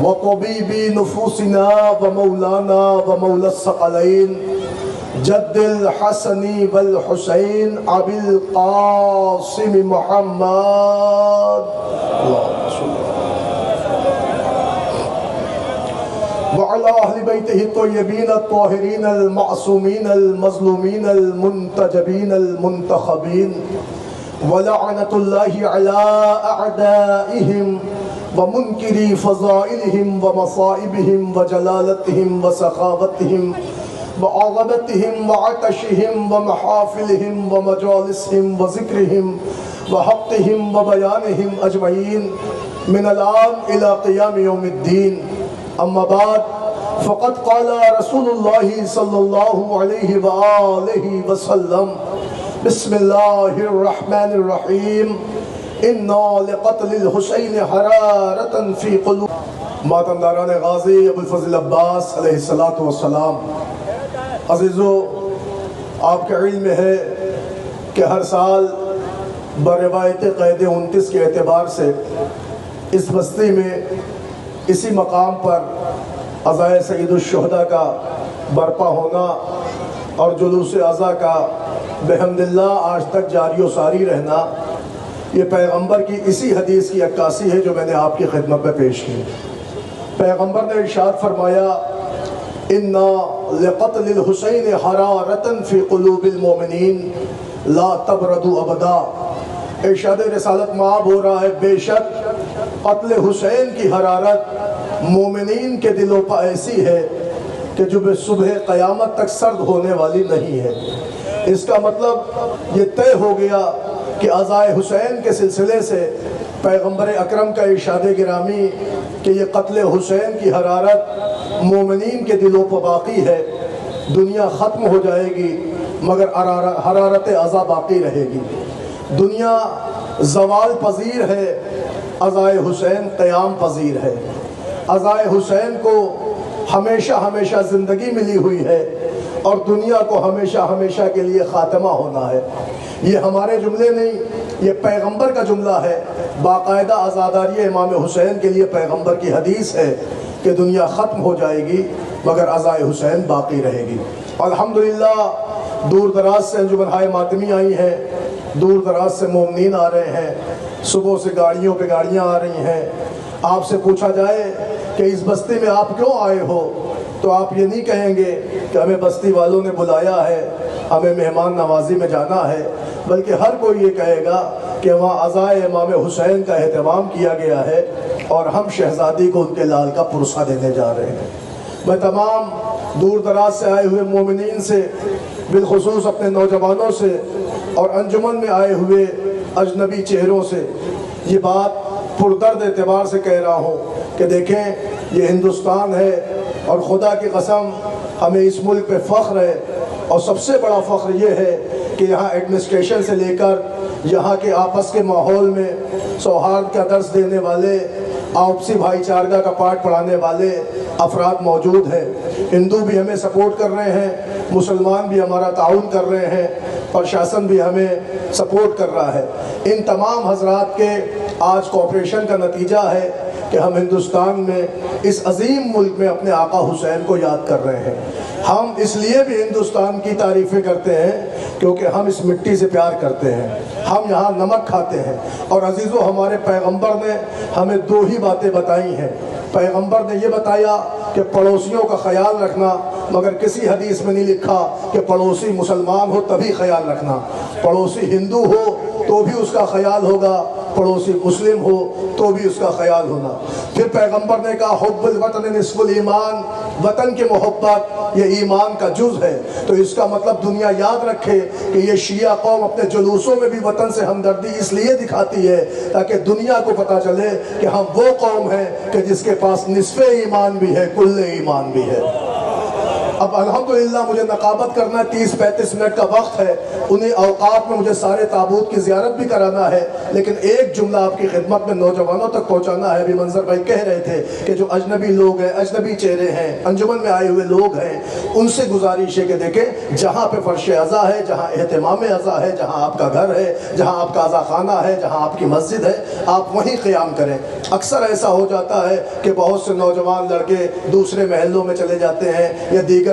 وطبيب نفوسنا ومولانا ومولى الثقلين جد الحسن والحسين أبي القاسم محمد وعلى أهل بيته الطيبين الطاهرين المعصومين المظلومين المنتجبين المنتخبين ولعنة الله على أعدائهم ومنكري فضائلهم ومصائبهم وجلالتهم وسخاوتهم وعظمتهم وعطشهم ومحافلهم ومجالسهم وذكرهم وحقهم وبيانهم أجمعين من الآن إلى قيام يوم الدين. أما بعد فقد قال رسول الله صلى الله عليه وآله وسلم بسم الله الرحمن الرحيم إنا لقتل الحسين حرارة في قلوب. ماتمداران غازی ابو الفضل عباس علیہ السلام. عزیزو، آپ کے علم میں ہے کہ ہر سال بروایت قید 29 کے اعتبار سے اس بستی میں اسی مقام پر عزائے سید الشہداء کا برپا ہونا اور جلوس عزا کا بحمد اللہ آج تک جاری و ساری رہنا، یہ پیغمبر کی اسی حدیث کی عکاسی ہے جو میں نے آپ کی خدمت میں پیش کی. پیغمبر نے ارشاد فرمایا اِنَّا لِقَتْلِ الْحُسَيْنِ حَرَارَةً فِي قُلُوبِ الْمُؤْمِنِينَ لَا تَبْرَدُ أَبَدًا. ارشاد رسالت معاب ہو رہا ہے، بے شک قتل حسین کی حرارت مومنین کے دلوں پر ایسی ہے کہ جو صبح قیامت تک سرد ہونے والی نہیں ہے. اس کا مطلب یہ طے ہو گیا کہ عزائے حسین کے سلسلے سے پیغمبر اکرم کا ارشاد گرامی کہ یہ قتل حسین کی حرارت مومنین کے دلوں پر باقی ہے. دنیا ختم ہو جائے گی مگر حرارت عزا باقی رہے گی. دنیا زوال پذیر ہے، عزائے حسین قیام پذیر ہے. عزائے حسین کو ہمیشہ ہمیشہ زندگی ملی ہوئی ہے اور دنیا کو ہمیشہ ہمیشہ کے لیے خاتمہ ہونا ہے. یہ ہمارے جملے نہیں، یہ پیغمبر کا جملہ ہے. باقاعدہ عزاداری امام حسین کے لیے پیغمبر کی حدیث ہے کہ دنیا ختم ہو جائے گی مگر عزائے حسین باقی رہے گی. الحمدللہ دور دراز سے انجمنہائے ماتمی آئی ہیں، دور دراز سے مومنین آ رہے ہیں، صبح سے گاڑیوں پہ گاڑیاں آ رہی ہیں. آپ سے پوچھا جائے کہ اس بستی میں آپ کیوں آئے ہو تو آپ یہ نہیں کہیں گے کہ ہمیں بستی والوں نے بلایا ہے، ہمیں مہمان نوازی میں جانا ہے، بلکہ ہر کوئی یہ کہے گا کہ وہاں عزائے امام حسین کا اہتمام کیا گیا ہے اور ہم شہزادی کو ان کے لال کا پرسہ دینے جا رہے ہیں. میں تمام دور دراز سے آئے ہوئے مومنین سے، بالخصوص اپنے نوجوانوں سے اور انجمن میں آئے ہوئے اجنبی چہروں سے یہ بات پردرد اعتبار سے کہہ رہا ہوں کہ دیکھیں یہ ہندوستان ہے اور خدا کی قسم ہمیں اس ملک پہ فخر ہے، اور سب سے بڑا فخر یہ ہے کہ یہاں ایڈمنسٹریشن سے لے کر یہاں کے آپس کے ماحول میں سوہارد کا درس دینے والے، آپسی بھائی چارگاہ کا پاٹھ پڑھانے والے افراد موجود ہیں. ہندو بھی ہمیں سپورٹ کر رہے ہیں، مسلمان بھی ہمارا تعاون کر رہے ہیں، پرشاسن بھی ہمیں سپورٹ کر رہا ہے. ان تمام حضرات کے آج کوآپریشن کا نتیجہ ہے کہ ہم ہندوستان میں اس عظیم ملک میں اپنے آقا حسین کو یاد کر رہے ہیں. ہم اس لیے بھی ہندوستان کی تعریفیں کرتے ہیں کیونکہ ہم اس مٹی سے پیار کرتے ہیں، ہم یہاں نمک کھاتے ہیں. اور عزیزو، ہمارے پیغمبر نے ہمیں دو ہی باتیں بتائی ہیں. پیغمبر نے یہ بتایا کہ پڑوسیوں کا خیال رکھنا، مگر کسی حدیث میں نہیں لکھا کہ پڑوسی مسلمان ہو تبھی خیال رکھنا. پڑوسی ہندو ہو تو بھی اس کا خیال ہوگا، پڑوسی مسلم ہو تو بھی اس کا خیال ہونا. پھر پیغمبر نے کہا حب الوطن نصف الایمان، وطن کی محبت یہ ایمان کا جز ہے. تو اس کا مطلب دنیا یاد رکھے کہ یہ شیعہ قوم اپنے جلوسوں میں بھی وطن سے ہمدردی اس لیے دکھاتی ہے تاکہ دنیا کو پتہ چلے کہ ہم وہ قوم ہیں کہ جس کے پاس نصف ایمان بھی ہے، کل ایمان بھی ہے. اب الحمدللہ مجھے نقابت کرنا 30-35 منٹ کا وقت ہے، انہیں اوقات میں مجھے سارے تابوت کی زیارت بھی کرانا ہے، لیکن ایک جملہ آپ کی خدمت میں نوجوانوں تک پہنچانا ہے۔ ابھی منظر بھائی کہہ رہے تھے کہ جو اجنبی لوگ ہیں، اجنبی چہرے ہیں، انجمن میں آئے ہوئے لوگ ہیں، ان سے گزارش ہے کہ دیکھیں جہاں پہ فرش عزا ہے، جہاں اہتمام عزا ہے، جہاں آپ کا گھر ہے، جہاں آپ کا عزا خانہ ہے، جہاں آپ کی مسجد ہے، آپ وہیں قیام کریں۔ اکثر ایسا ہو جاتا ہے کہ بہت سے نوجوان لڑکے دوسرے محلوں میں چلے جاتے ہیں یا دیگر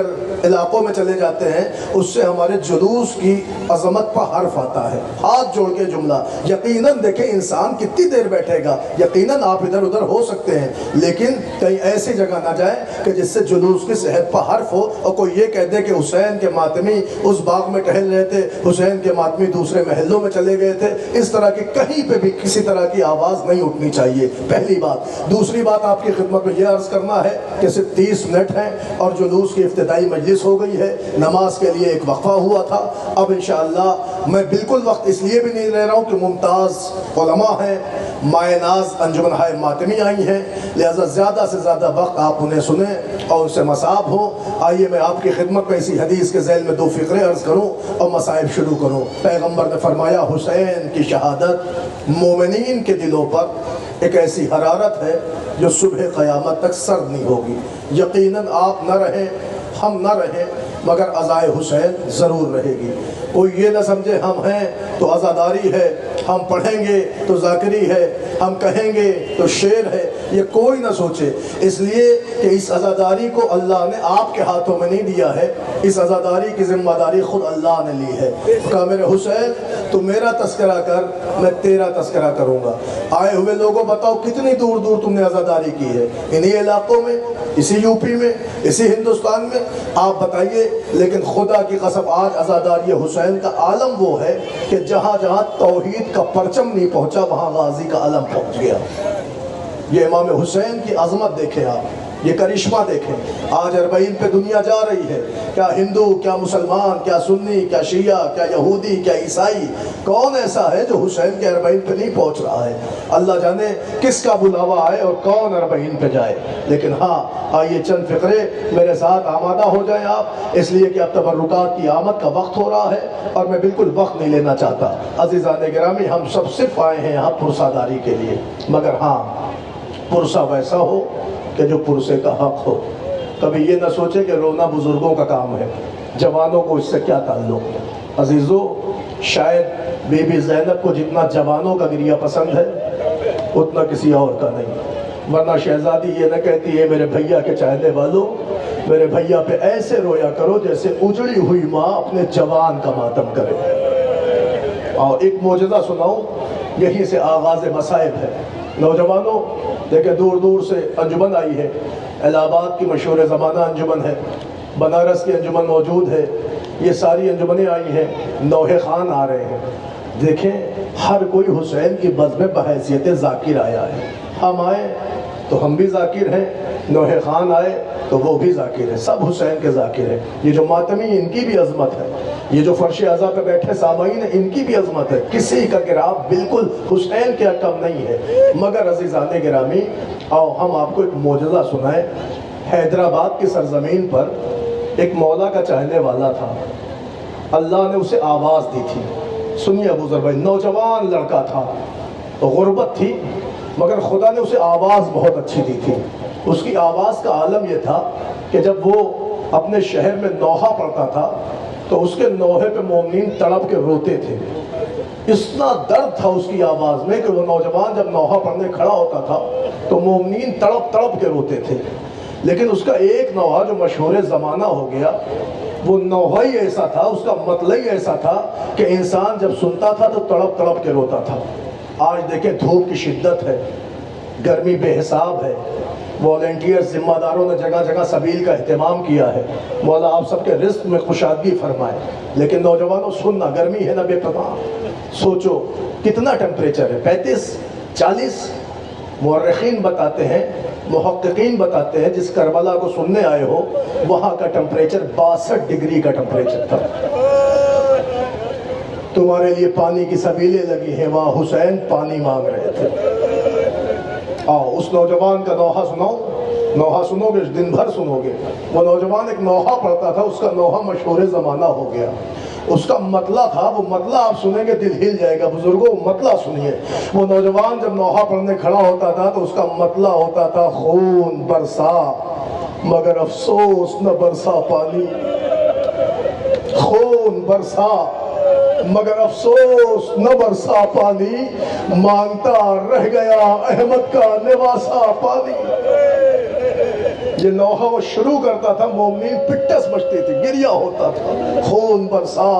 علاقوں میں چلے جاتے ہیں، اس سے ہمارے جلوس کی عظمت پر حرف آتا ہے۔ ہاتھ جوڑ کے جملہ، یقیناً دیکھیں انسان کتنی دیر بیٹھے گا، یقیناً آپ ادھر ادھر ہو سکتے ہیں، لیکن کہیں ایسی جگہ نہ جائیں کہ جس سے جلوس کی صحت پر حرف ہو اور کوئی یہ کہہ دے کہ حسین کے ماتمی اس باغ میں ٹہل رہے تھے، حسین کے ماتمی دوسرے محلوں میں چلے گئے تھے۔ اس طرح کی کہیں پہ بھی کسی طرح کی آواز نہیں اٹھنی چاہیے، پہلی بات۔ دوسری بات آپ کی خدمت میں یہ عرض کرنا ہے کہ صرف 30 منٹ ہیں اور جلوس کی افتتاحی مجلس ہو گئی ہے، نماز کے لیے ایک وقفہ ہوا تھا۔ اب انشاءاللہ میں بالکل وقت اس لیے بھی نہیں لے رہا ہوں کہ ممتاز علماء ہیں، مائے ناز انجمن ہائے ماتمی آئی ہیں، لہذا زیادہ سے زیادہ وقت آپ انہیں سنیں اور ان سے مصاب ہوں۔ آئیے میں آپ کی خدمت میں اسی حدیث کے ذیل میں 2 فقرے عرض کروں اور مصائب شروع کروں۔ پیغمبر نے فرمایا حسین کی شہادت مومنین کے دلوں پر ایک ایسی حرارت ہے جو صبح قیامت تک سرد نہیں ہوگی۔ یقیناً آپ نہ رہیں، ہم نہ رہیں، مگر عزائے حسین ضرور رہے گی۔ کوئی یہ نہ سمجھے ہم ہیں تو عزاداری ہے، ہم پڑھیں گے تو ذاکری ہے، ہم کہیں گے تو شعر ہے، یہ کوئی نہ سوچے، اس لیے کہ اس عزاداری کو اللہ نے آپ کے ہاتھوں میں نہیں دیا ہے، اس عزاداری کی ذمہ داری خود اللہ نے لی ہے۔ کہا میرے حسین تو میرا تذکرہ کر، میں تیرا تذکرہ کروں گا۔ آئے ہوئے لوگوں بتاؤ کتنی دور دور تم نے عزاداری کی ہے، انہی علاقوں میں، اسی یو پی میں، اسی ہندوستان میں، آپ بتائیے۔ لیکن خدا کی قسم آج عزاداری حسین کا عالم وہ ہے کہ جہاں جہاں توحید کا پرچم نہیں پہنچا وہاں غازی کا علم پہنچ گیا۔ یہ امام حسین کی عظمت دیکھیں آپ، یہ کرشمہ دیکھیں۔ آج 40 پہ دنیا جا رہی ہے، کیا ہندو، کیا مسلمان، کیا سنی، کیا شیعہ، کیا یہودی، کیا عیسائی، کون ایسا ہے جو حسین کے 40 پہ نہیں پہنچ رہا ہے؟ اللہ جانے کس کا بلاوا آئے اور کون 40 پہ جائے۔ لیکن ہاں آئیے چند فقرے میرے ساتھ آمادہ ہو جائیں آپ، اس لیے کہ اب تبرکات کی آمد کا وقت ہو رہا ہے اور میں بالکل وقت نہیں لینا چاہتا۔ عزیزان گرامی، ہم سب صرف آئے ہیں یہاں پرساداری کے لیے، مگر ہاں پرسہ ویسا ہو کہ جو پرسے کا حق ہو۔ کبھی یہ نہ سوچے کہ رونا بزرگوں کا کام ہے، جوانوں کو اس سے کیا تعلق۔ عزیزو، شاید بی بی زینب کو جتنا جوانوں کا گریہ پسند ہے اتنا کسی اور کا نہیں، ورنہ شہزادی یہ نہ کہتی ہے میرے بھیا کے چاہنے والوں، میرے بھیا پہ ایسے رویا کرو جیسے اجڑی ہوئی ماں اپنے جوان کا ماتم کرے۔ اور ایک معجزہ سناؤں، یہیں سے آغاز مصائب ہے۔ نوجوانوں دیکھیں، دور دور سے انجمن آئی ہے، الہ آباد کی مشہور زمانہ انجمن ہے، بنارس کی انجمن موجود ہے، یہ ساری انجمنیں آئی ہیں، نوحہ خان آ رہے ہیں۔ دیکھیں ہر کوئی حسین کی بزم بحیثیت ذاکر آیا ہے، ہم آئے تو ہم بھی ذاکر ہیں، نوحہ خان آئے تو وہ بھی ذاکر ہے، سب حسین کے ذاکر ہیں۔ یہ جو ماتمی ان کی بھی عظمت ہے، یہ جو فرش عزا پہ بیٹھے سامعین ہیں ان کی بھی عظمت ہے، کسی کا گراف بالکل حسین کے کم نہیں ہے۔ مگر عزیزان گرامی، آؤ ہم آپ کو ایک معجزہ سنائیں۔ حیدرآباد کی سرزمین پر ایک مولا کا چاہنے والا تھا، اللہ نے اسے آواز دی تھی۔ سنیے ابو ذر بھائی، نوجوان لڑکا تھا، غربت تھی، مگر خدا نے اسے آواز بہت اچھی دی تھی۔ اس کی آواز کا عالم یہ تھا کہ جب وہ اپنے شہر میں نوحہ پڑھتا تھا تو اس کے نوحے پہ مومنین تڑپ کے روتے تھے۔ اتنا درد تھا اس کی آواز میں کہ وہ نوجوان جب نوحہ پڑھنے کھڑا ہوتا تھا تو مومنین تڑپ تڑپ کے روتے تھے۔ لیکن اس کا ایک نوحہ جو مشہور زمانہ ہو گیا، وہ نوحہ ہی ایسا تھا، اس کا مطلب ہی ایسا تھا کہ انسان جب سنتا تھا تو تڑپ تڑپ کے روتا تھا۔ آج دیکھیں دھوپ کی شدت ہے، گرمی بے حساب ہے، والنٹیئر ذمہ داروں نے جگہ جگہ سبیل کا اہتمام کیا ہے، مولا آپ سب کے رزق میں خوشادگی فرمائے۔ لیکن نوجوانوں سننا، گرمی ہے نا بے پناہ، سوچو کتنا ٹیمپریچر ہے، 35 40۔ مورخین بتاتے ہیں، محققین بتاتے ہیں، جس کربلا کو سننے آئے ہو وہاں کا ٹیمپریچر 62 ڈگری کا ٹیمپریچر تھا۔ تمہارے لیے پانی کی سبیلیں لگی ہیں، وہاں حسین پانی مانگ رہے تھے۔ آؤ اس نوجوان کا نوحہ سناؤ۔ نوحہ سنوگے دن بھر سنوگے. وہ نوجوان ایک نوحہ پڑھتا تھا, اس کا نوحہ مشہور زمانہ ہو گیا. اس کا مطلع تھا, وہ مطلع آپ سنیں گے دل ہل جائے گا. بزرگوں مطلع سنیے. وہ نوجوان جب نوحہ پڑھنے کھڑا ہوتا تھا تو اس کا مطلع ہوتا تھا خون برسا مگر افسوس نہ برسا پانی. خون برسا مگر افسوس نہ برسا پانی, مانگتا رہ گیا احمد کا نواسا پانی. یہ نوحہ وہ شروع کرتا تھا, مومنین پٹس بجتی تھی, گریہ ہوتا تھا. خون برسا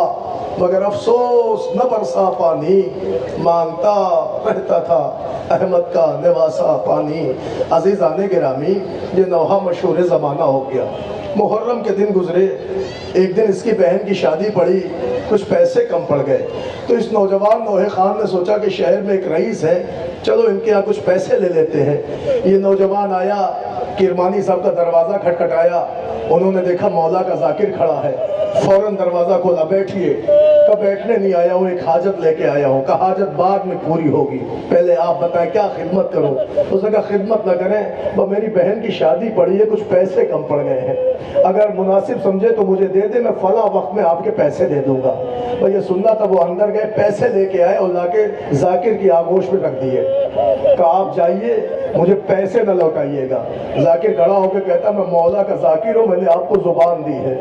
مگر افسوس نہ برسا پانی, مانگتا رہتا تھا احمد کا نواسا پانی. عزیزان گرامی, یہ نوحہ مشہور زمانہ ہو گیا. محرم کے دن گزرے, ایک دن اس کی بہن کی شادی پڑی, کچھ پیسے کم پڑ گئے. تو اس نوجوان نوحہ خان نے سوچا کہ شہر میں ایک رئیس ہے, چلو ان کے یہاں کچھ پیسے لے لیتے ہیں. یہ نوجوان آیا, کرمانی صاحب کا دروازہ کھٹکھٹایا. انہوں نے دیکھا مولا کا ذاکر کھڑا ہے, فوراً دروازہ کھولا. بیٹھیے. کہا بیٹھنے نہیں آیا ہوں, ایک حاجت لے کے آیا ہوں. کہا حاجت بعد میں پوری ہوگی, پہلے آپ بتائیں کیا خدمت کروں. اس نے کہا خدمت نہ کریں, میری بہن کی شادی پڑی ہے, کچھ پیسے کم پڑ گئے ہیں, اگر مناسب سمجھے تو مجھے دے دے, میں فلاں وقت میں آپ کے پیسے دے دوں گا. یہ سننا تھا. وہ اندر گئے, پیسے لے کے آئے اور لا کے ذاکر کی آغوش پہ رکھ دیے. کہا آپ جائیے, مجھے پیسے نہ لوٹائیے گا. ذاکر کھڑا ہو کے کہتا میں مولا کا ذاکر ہوں, میں نے آپ کو زبان دی ہے,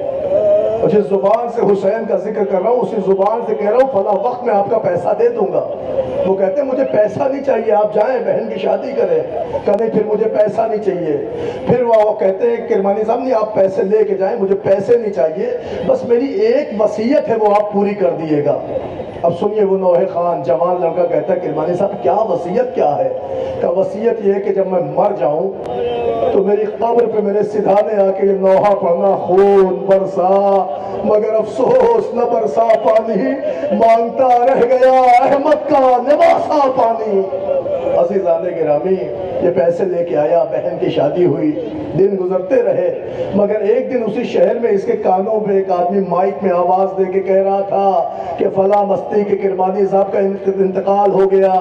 جس زبان سے حسین کا ذکر کر رہا ہوں اسی زبان سے کہہ رہا ہوں فلاں وقت میں آپ کا پیسہ دے دوں گا. وہ کہتے ہیں مجھے پیسہ نہیں چاہیے, آپ جائیں بہن کی شادی کریں. کہتے پھر مجھے پیسہ نہیں چاہیے. پھر وہ کہتے ہیں کرمانی صاحب نہیں, آپ پیسے لے کے جائیں, مجھے پیسے نہیں چاہیے, بس میری ایک وصیت ہے وہ آپ پوری کر دیے گا. اب سنیے, وہ نوحہ خان جوان لڑکا کہتا ہے کرمانی صاحب کیا وصیت کیا ہے. کہ وصیت یہ ہے کہ جب میں مر جاؤں تو میری قبر پہ میرے سدھانے آ کے یہ نوحہ پڑھنا خون برسا مگر افسوس نہ برسا پانی, مانگتا رہ گیا احمد کا نواسا پانی. عزیزان گرامی, یہ پیسے لے کے آیا, بہن کی شادی ہوئی, دن گزرتے رہے. مگر ایک دن اسی شہر میں اس کے کانوں پہ ایک آدمی مائک میں آواز دے کے کہہ رہا تھا کہ فلاں مستی کے کرمانی صاحب کا انتقال ہو گیا,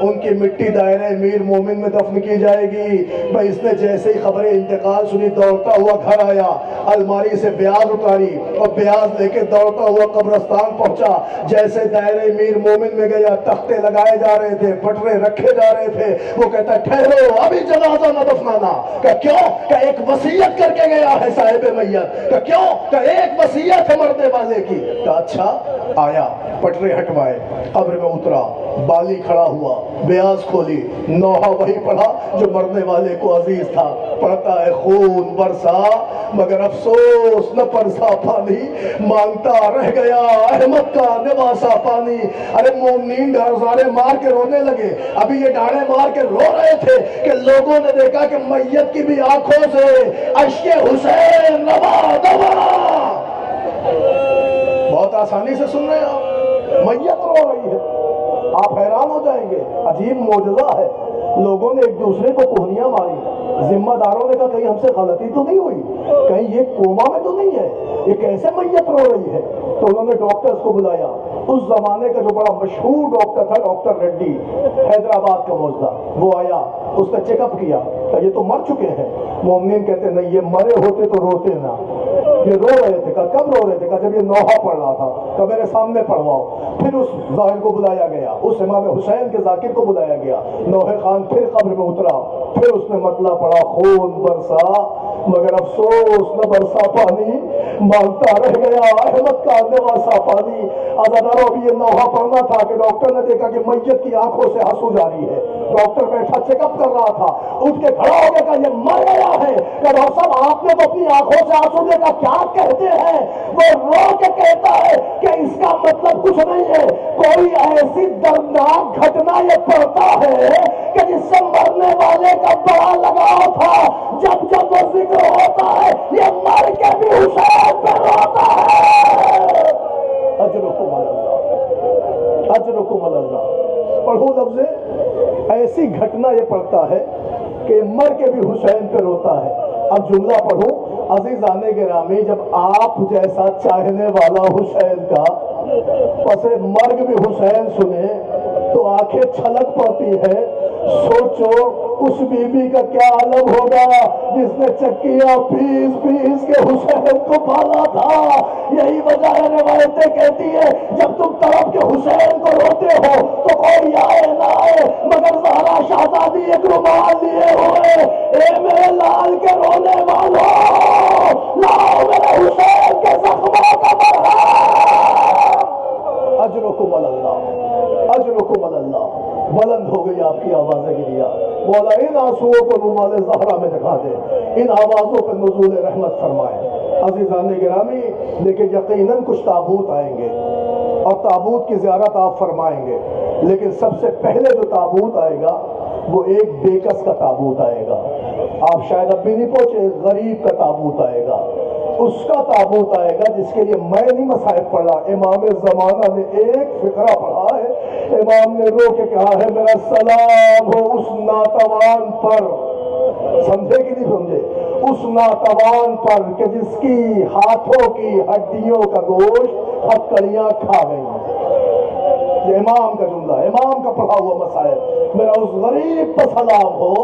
ان کی مٹی دائرہ امیر مومن میں دفن کی جائے گی. بھائی اس نے جیسے ہی خبر انتقال سنی دوڑتا ہوا گھر آیا, الماری سے بیاض اتاری اور بیاض لے کے دوڑتا ہوا قبرستان پہنچا. جیسے دائرہ امیر مومن میں گیا, تختے لگائے جا رہے تھے, پٹرے رکھے جا رہے تھے. وہ کہتا ٹھہرو, ابھی جنازہ نہ دفنانا. کہ کیوں؟ کہ ایک وصیت کر کے گیا ہے صاحب میت. کہ کیوں؟ کہ ایک وصیت ہے مرنے والے کی. کہ اچھا. آیا, پٹرے ہٹوائے, قبر میں اترا, بالی کھڑا ہوا, بیاض کھولی, نوحہ وہی پڑھا جو مرنے والے کو عزیز تھا. پڑھتا ہے خون برسا مگر افسوس نہ برسا پانی, مانگتا رہ گیا احمد کا نواسا پانی. ارے مومنین ڈھارے مار کے رونے لگے. ابھی یہ ڈھارے مار کے رو رہے تھے کہ لوگوں نے دیکھا کہ میت کی بھی آنکھوں سے اشک حسین روا دوا. بہت آسانی سے سن رہے ہیں آپ, میت رو رہی ہے. آپ حیران ہو جائیں گے, عجیب معجزہ ہے. لوگوں نے ایک دوسرے کو کوہنیاں ماری, ذمہ داروں نے کہا کہیں ہم سے غلطی تو نہیں ہوئی, کہیں یہ کوما میں تو نہیں ہے, یہ کیسے میت رو رہی ہے. تو انہوں نے ڈاکٹرز کو بلایا. اس زمانے کا جو بڑا مشہور ڈاکٹر تھا ڈاکٹر ریڈی, حیدرآباد کا موجودہ, وہ آیا, اس نے چیک اپ کیا کہ یہ تو مر چکے ہیں. مومنین کہتے نہیں, یہ مرے ہوتے تو روتے نہ, یہ رو رہے تھے. کہا کب رو رہے تھے؟ کہا جب یہ نوحہ پڑھ رہا تھا. کہا میرے سامنے پڑھواؤ. پھر اس ظاہر کو بلایا گیا, اس امام حسین کے ذاکر کو بلایا گیا. نوحہ خان پھر قبر میں اترا, پھر اس نے مطلع پڑھا خون برسا مگر افسوس نہ برسا پانی, مانگتا رہ گیا احمد کا نواسا پانی. عزادارو, ابھی یہ نوحہ پڑھنا تھا کہ ڈاکٹر نے دیکھا کہ میت کی آنکھوں سے آنسو جاری ہے. ڈاکٹر بیٹھا چیک اپ کر رہا تھا, اٹھ کے کھڑا ہو گیا, کہا یہ مر گیا ہے. کہ ڈاکٹر صاحب آپ نے تو اپنی آنکھوں سے آنسو دیکھا, کیا کہتے ہیں؟ وہ رو کے کہتا ہے کہ اس کا مطلب کچھ نہیں ہے, کوئی ایسی دردناک گھٹنا یہ پڑتا ہے کہ جس سے مرنے والے کا بڑا لگاؤ تھا. جب جب وہ ذکر ہوتا ہے یہ مر کے بھی حسین پہ روتا ہے. اجرکم اللہ, اجرکم اللہ. پڑھو لفظ, ایسی گھٹنا یہ پڑتا ہے کہ مر کے بھی حسین پہ روتا ہے. اب جملہ پڑھوں. عزیزان گرامی, جب آپ جیسا چاہنے والا حسین کا پس مرگ بھی حسین سنے تو آنکھیں چھلک پڑتی ہے. سوچو اس بی بی کا کیا عالم ہوگا جس نے چکیاں پیس پیس کے حسین کو پالا تھا. یہی وجہ ہے روایتیں کہتی ہے جب تم طرف کے حسین کو روتے ہو تو کوئی آئے نہ آئے مگر زہرا شہزادی ایک رومال لیے ہوئے. اے میرے لال کے رونے والوں، لاؤ میرے حسین کے زخموں کا مرہم. اجرکم اللہ، اجرکم اللہ. بلند ہو گئی آپ کی آوازیں گریا. مولا ان آنسوؤں کو رومال زہرا میں دکھا دے، ان آوازوں پہ نزول رحمت فرمائے. عزیزان گرامی، لیکن یقیناً کچھ تابوت آئیں گے اور تابوت کی زیارت آپ فرمائیں گے، لیکن سب سے پہلے جو تابوت آئے گا وہ ایک بےکس کا تابوت آئے گا. آپ شاید اب بھی نہیں پہنچے، غریب کا تابوت آئے گا. اس کا تابوت آئے گا جس کے لیے میں نہیں مصائب پڑھا، امام زمانہ نے ایک فقرہ پڑھا ہے. امام نے رو کے کہا ہے میرا سلام ہو اس ناتوان پر، سمجھے کہ نہیں سمجھے، اس ناتوان پر کہ جس کی ہاتھوں کی ہڈیوں کا گوشت ہتکڑیاں کھا گئیں. یہ امام کا جملہ، امام کا پڑھا ہوا مسائل. میرا اس غریب پر سلام ہو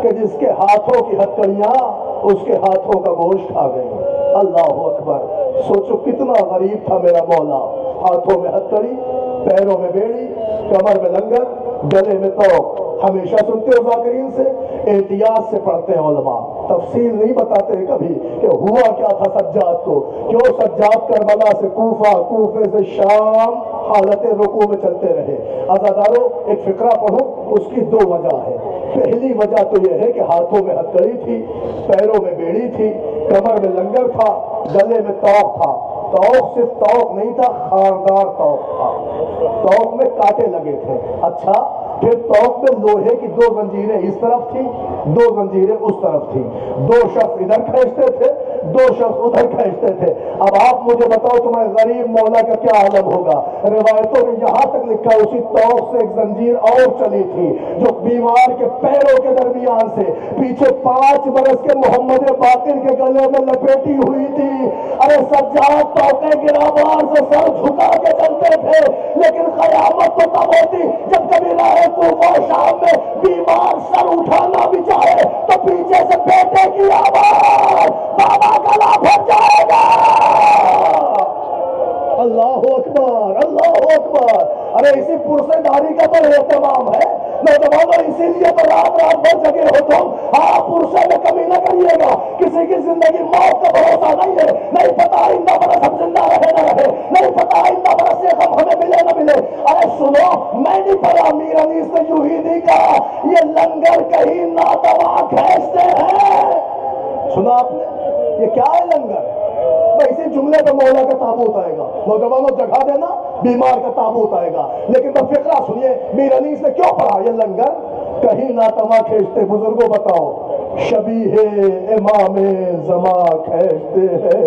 کہ جس کے ہاتھوں کی ہتکڑیاں اس کے ہاتھوں کا گوشت کھا گئیں. اللہ اکبر. سوچو کتنا غریب تھا میرا مولا. ہاتھوں میں ہتکڑی، پیروں میں بیڑی، کمر میں لنگر، گلے میں توق. ہمیشہ سنتے ہو ذاکرین سے، احتیاط سے پڑھتے ہیں علماء، تفصیل نہیں بتاتے کبھی کہ ہوا کیا تھا سجاد کو، کیوں سجاد کربلا سے کوفہ، کوفے سے شام حالت رکوع میں چلتے رہے. عزادارو ایک فقرہ پڑھو، اس کی دو وجہ ہے. پہلی وجہ تو یہ ہے کہ ہاتھوں میں ہتکڑی تھی، پیروں میں بیڑی تھی، کمر میں لنگر تھا، گلے میں توق تھا. توق صرف توق نہیں تھا، خاردار توق تھا، توق میں کانٹے لگے تھے. اچھا پھر توق میں لوہے کی دو زنجیریں اس طرف تھی، دو زنجیریں اس طرف تھی. دو شخص ادھر کھینچتے تھے، دو شخص ادھر کھینچتے تھے. اب آپ مجھے بتاؤ تمہارے غریب مولا کا کیا عالم ہوگا. روایتوں میں یہاں تک لکھا اسی توق سے ایک زنجیر اور چلی تھی جو بیمار کے پیروں کے درمیان سے پیچھے 5 برس کے محمد باقر کے گلے میں لپیٹی ہوئی تھی. ارے سجاد توقیں گرابار سے سر جھکا کے چلتے تھے، لیکن قیامت تو تب ہوتی جب کبھی راہ کوفہ شام میں بیمار سر اٹھانا بھی چاہے تو پیچھے سے بیٹے کی آواز، بابا گلا پھٹ جائے گا. اللہ اکبر، اللہ اکبر. ارے اسی پرسے داری کا تو اہتمام ہے نوجوانوں، اسی لیے تو رات رات بھر جگے ہو تم. ہاں پرسے میں کمی نہ کریے گا. کسی کی زندگی موت کا بھروسہ نہیں ہے، نہیں پتا آئندہ برس ہم زندہ رہے نہ رہے، نہیں پتا آئندہ برس سے غم ہمیں ملے نہ ملے. ارے سنو، میں نہیں پڑھا، میر انیس نے یوں ہی نہیں کہا یہ لنگر کہیں ناتوا کھینچتے ہیں. سنا آپ نے، یہ کیا ہے لنگر؟ اسی جملے پہ مولا کا تابوت آئے گا. نوجوانوں جگہ دینا، بیمار کا تابوت آئے گا. لیکن وہ فقرہ سنیے میر انیس نے کیوں پڑھا یہ لنگر کہیں ناتوا کھینچتے. بزرگوں بتاؤ، شبیہ امام زمان کھینچتے ہیں،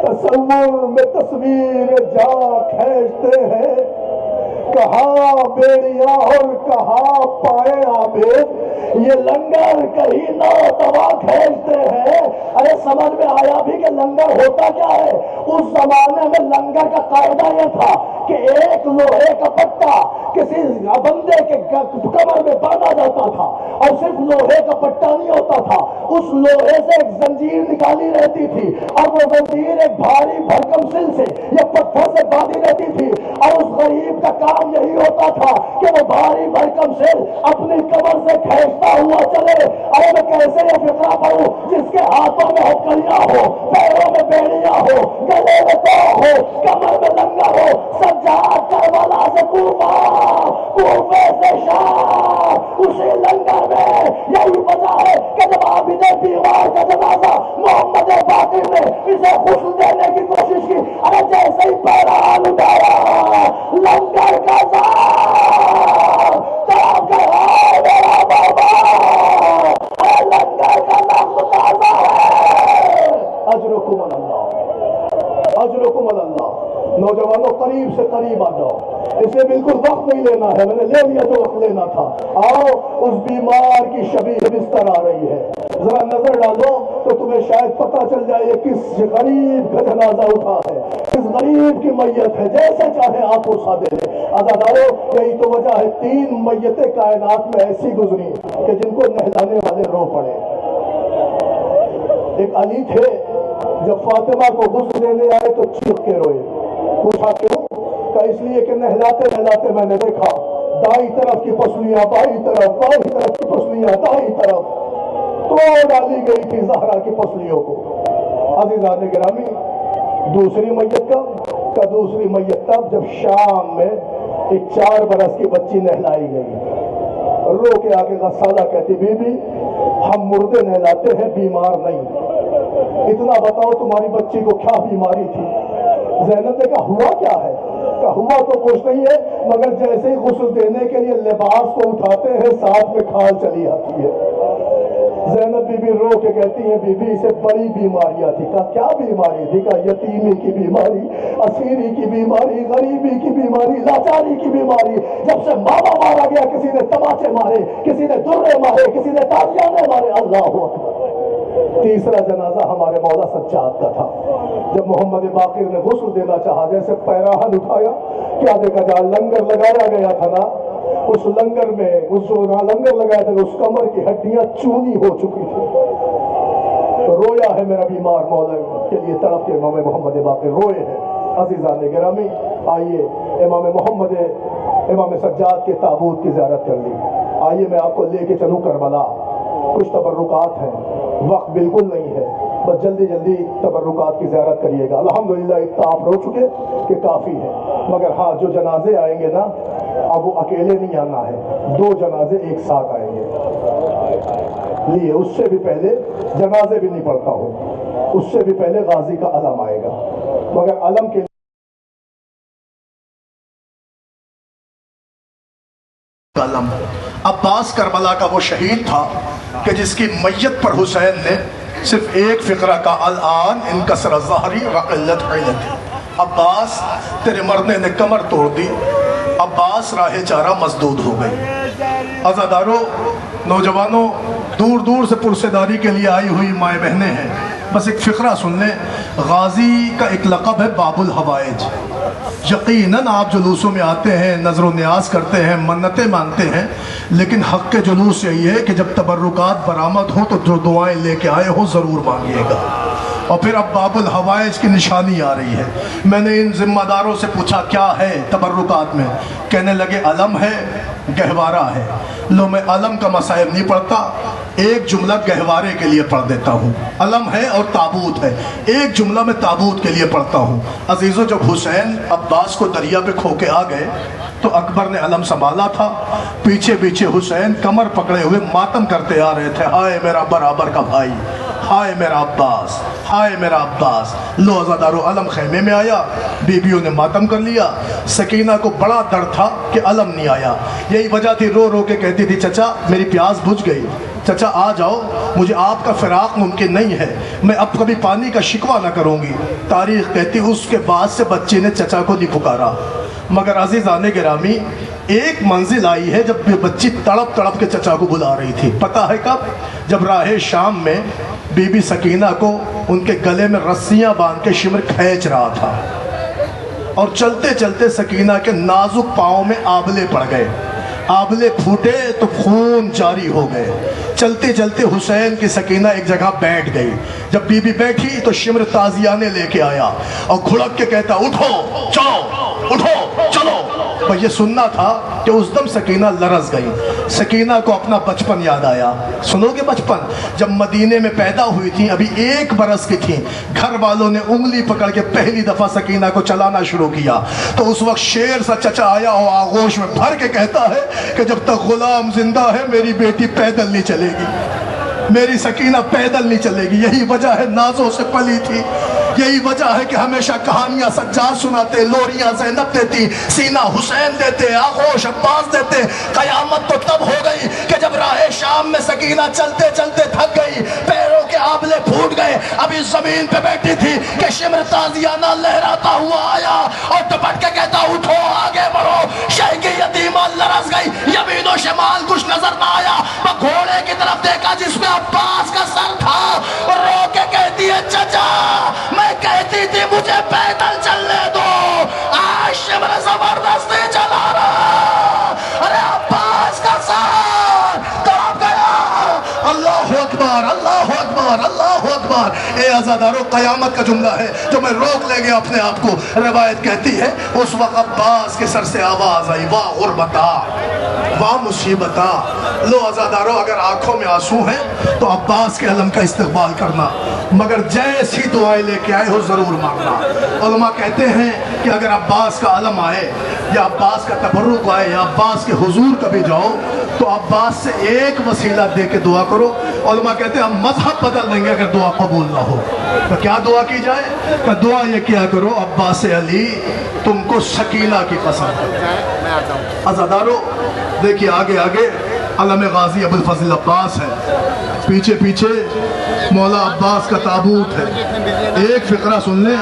تصور میں تصویر جا کھینچتے ہیں، کہاں بیڑیاں اور کہاں پائے عابد، یہ لنگر کہیں ناتوا کھینچتے ہیں. ارے سمجھ میں آیا بھی کہ لنگر ہوتا کیا ہے. اس زمانے میں لنگر کا قاعدہ یہ تھا کہ ایک لوہے کا پٹا کسی بندے کے کمر میں باندھا جاتا تھا، اور صرف لوہے کا پٹا نہیں ہوتا تھا، اس لوہے سے ایک زنجیر نکالی رہتی تھی، اور وہ زنجیر ایک بھاری بھرکم سل سے یا پتھر سے باندھی رہتی تھی. اور اس غریب کا کام یہی ہوتا تھا کہ وہ بھاری بھرکم سل اپنی کمر سے کھینچتا ہوا چلے. ارے میں کیسے یہ فقرہ پڑھوں جس کے ہاتھوں میں ہتکڑیاں ہو، پیروں میں بیڑیاں ہو، گلے میں توق ہو، کمر میں لنگر ہو. سجاد کربلا سے کوفہ، کوفے سے شام، اسی لنگر میں. یہی وجہ ہے کہ جب عابد بیمار کا جنازہ محمد باقر نے اسے غسل دینے کی کوشش کی، ارے جیسے ہی پیران اٹھایا لنگر کا زار تڑپ گیا. میرا بابا، ارے لنگر کا لفظ تازہ ہے. اجرکم اللہ، اجرکم اللہ. نوجوانوں قریب سے قریب آ جاؤ. اسے بالکل وقت نہیں لینا ہے، میں نے لے لیا جو وقت لینا تھا۔ آؤ اس بیمار کی شبیہ بستر آ رہی ہے، ذرا نظر ڈالو تو تمہیں شاید پتہ چل جائے کس غریب کا جنازہ اٹھا ہے، کس غریب کی میت ہے، جیسے چاہے آپ اٹھا دے لیں۔ عزادارو، یہی تو وجہ ہے 3 میتیں کائنات میں ایسی گزری کہ جن کو نہلانے والے رو پڑے۔ ایک علی تھے، جب فاطمہ کو غسل دینے آئے تو چیخ کے روئے۔ پوچھا کیوں؟ کہ اس لیے کہ نہلاتے نہلاتے میں نے دیکھا دائیں طرف کی پسلیاں بائیں طرف، بائیں طرف کی پسلیاں دائیں طرف، توڑ ڈالی گئی تھی زہرا کی پسلیوں کو۔ عزیزان گرامی، دوسری میت کا دوسری میت تب جب شام میں ایک 4 برس کی بچی نہلائی گئی، رو کے آ کے غسالہ کہتی بی بی ہم مردے نہلاتے ہیں، بیمار نہیں، اتنا بتاؤ تمہاری بچی کو کیا بیماری تھی؟ زینب نے کہا ہوا کیا ہے؟ کہا ہوا تو کچھ نہیں ہے، مگر جیسے ہی غسل دینے کے لیے لباس کو اٹھاتے ہیں ساتھ میں کھال چلی آتی ہے۔ زینب بی بی رو کے کہتی ہیں بی بی اسے بڑی بیماریاں تھی۔ کہا کیا بیماری تھی؟ کہا یتیمی کی بیماری، اسیری کی بیماری، غریبی کی بیماری، لاچاری کی بیماری۔ جب سے ماما مارا گیا کسی نے تماچے مارے، کسی نے درے مارے، کسی نے تازیانے مارے۔ اللہ اکبر۔ تیسرا جنازہ ہمارے مولا سجاد کا تھا۔ جب محمد باقر نے غسل دینا چاہا، جیسے پیراہن اٹھایا، کیا دیکھا جہاں لنگر لگایا گیا تھا نا، اس لنگر میں لنگر لگایا تھا اس کمر کی ہڈیاں چونی ہو چکی تھی۔ تو رویا ہے میرا بیمار مولا کے لیے تڑپ کے امام محمد باقر روئے ہیں۔ عزیزان گرامی، آئیے امام سجاد کے تابوت کی زیارت کر لی۔ آئیے میں آپ کو لے کے چلوں کربلا۔ کچھ تبرکات ہیں، وقت بالکل نہیں ہے، بس جلدی جلدی تبرکات کی زیارت کریے گا۔ الحمدللہ اتنا آپ رو چکے کہ کافی ہے، مگر ہاں جو جنازے آئیں گے نا اب وہ اکیلے نہیں آنا ہے، 2 جنازے ایک ساتھ آئیں گے۔ لیے اس سے بھی پہلے جنازے بھی نہیں پڑھتا ہوں، اس سے بھی پہلے غازی کا علم آئے گا، مگر علم کے علم عباس کربلا کا وہ شہید تھا کہ جس کی میت پر حسین نے صرف ایک فقرہ کا الان انکسر ظہری وقلت علت۔ عباس تیرے مرنے نے کمر توڑ دی، عباس راہ چارہ مسدود ہو گئی۔ عزادارو، نوجوانوں، دور دور سے پرسیداری کے لیے آئی ہوئی مائیں بہنیں ہیں، بس ایک فقرہ سن لیں۔ غازی کا ایک لقب ہے باب الحوائج۔ یقیناً آپ جلوسوں میں آتے ہیں، نظر و نیاز کرتے ہیں، منتیں مانتے ہیں، لیکن حق کے جلوس یہی ہے کہ جب تبرکات برآمد ہوں تو جو دعائیں لے کے آئے ہوں ضرور مانگیے گا۔ اور پھر اب باب الحوائج کی نشانی آ رہی ہے۔ میں نے ان ذمہ داروں سے پوچھا کیا ہے تبرکات میں، کہنے لگے علم ہے، گہوارہ ہے۔ لو میں علم کا مسائل نہیں پڑھتا، ایک جملہ گہوارے کے لیے پڑھ دیتا ہوں۔ علم ہے اور تابوت ہے، ایک جملہ میں تابوت کے لیے پڑھتا ہوں۔ عزیزو، جب حسین عباس کو دریا پہ کھو کے آ گئے تو اکبر نے علم سنبھالا تھا، پیچھے پیچھے حسین کمر پکڑے ہوئے ماتم کرتے آ رہے تھے، ہائے میرا برابر کا بھائی، ہائے میرا عباس، ہائے میرا عباس۔ لو عزادارو، علم خیمے میں آیا، بیویوں نے ماتم کر لیا۔ سکینہ کو بڑا درد تھا کہ علم نہیں آیا، یہی وجہ تھی رو رو کے کہتی تھی چچا میری پیاس بجھ گئی، چچا آ جاؤ، مجھے آپ کا فراق ممکن نہیں ہے، میں اب کبھی پانی کا شکوہ نہ کروں گی۔ تاریخ کہتی اس کے بعد سے بچی نے چچا کو نہیں پکارا۔ مگر عزیزان گرامی، ایک منزل آئی ہے جب یہ بچی تڑپ تڑپ کے چچا کو بلا رہی تھی۔ پتہ ہے کب؟ جب راہ شام میں بی بی سکینہ کو ان کے گلے میں رسیاں باندھ کے شمر کھینچ رہا تھا، اور چلتے چلتے سکینہ کے نازک پاؤں میں آبلے پڑ گئے، آبلے پھوٹے تو خون جاری ہو گئے۔ چلتے چلتے حسین کی سکینہ ایک جگہ بیٹھ گئی۔ جب بی بی بیٹھی تو شمر تازیانے لے کے آیا اور کھڑک کے کہتا اٹھو چلو، اٹھو چلو۔ پر یہ سننا تھا کہ اس دم سکینہ لرز گئی۔ سکینہ کو اپنا بچپن یاد آیا۔ سنو گے بچپن؟ جب مدینے میں پیدا ہوئی تھی، ابھی 1 برس کی تھی، گھر والوں نے انگلی پکڑ کے پہلی دفعہ سکینہ کو چلانا شروع کیا تو اس وقت شیر سا چچا آیا اور آغوش میں بھر کے کہتا ہے کہ جب تک غلام زندہ ہے میری بیٹی پیدل نہیں چلے گی، میری سکینہ پیدل نہیں چلے گی۔ یہی وجہ ہے نازوں سے پلی تھی، یہی وجہ ہے کہ ہمیشہ کہانیاں سجاد سناتے، لوریاں زینب دیتی، سینہ حسین دیتے، آغوش عباس دیتے۔ قیامت تو تب ہو گئی کہ جب راہ شام میں سکینہ چلتے چلتے تھک گئی، پیروں کے آبلے پھوٹ گئے، ابھی زمین پہ بیٹھی تھی کہ شمر تازیانہ لہراتا ہوا آیا اور ٹپٹ کے کہتا اٹھو آگے بڑھو، و شمال کچھ نظر نہ آیا، وہ گھوڑے کی طرف دیکھا جس پہ عباس کا سر تھا، اور رو کے کہتی ہے چچا میں کہتی تھی مجھے پیدل چلنے دو، آج سے میں زبردستی چلا رہا، ارے عباس کا سر تڑپ گیا۔ اللہ اکبر اللہ اکبر اللہ اکبر۔ اے عزادارو، قیامت کا جملہ ہے جو میں روک لے گیا اپنے آپ کو۔ روایت کہتی ہے اس وقت عباس کے سر سے آواز آئی، واہ غربتا واہ مصیبتا۔ لو عزادارو، اگر آنکھوں میں آنسو ہیں تو عباس کے علم کا استقبال کرنا، مگر جیسی دعائیں لے کے آئے ہو ضرور مانگنا۔ علماء کہتے ہیں کہ اگر عباس کا علم آئے یا عباس کا تبرک آئے یا عباس کے حضور کبھی جاؤ تو عباس سے ایک وسیلہ دے کے دعا کرو۔ علماء کہتے ہیں ہم مذہب بدل دیں گے اگر دعا قبول نہ ہو تو کیا دعا کی جائے؟ کہ دعا یہ کیا کرو، عباس علی تم کو سکینہ کی قسم۔ عزادارو دیکھیے آگے آگے علم غازی ابوالفضل عباس ہے، پیچھے پیچھے مولا عباس کا تابوت ہے۔ ایک فقرہ سن لیں،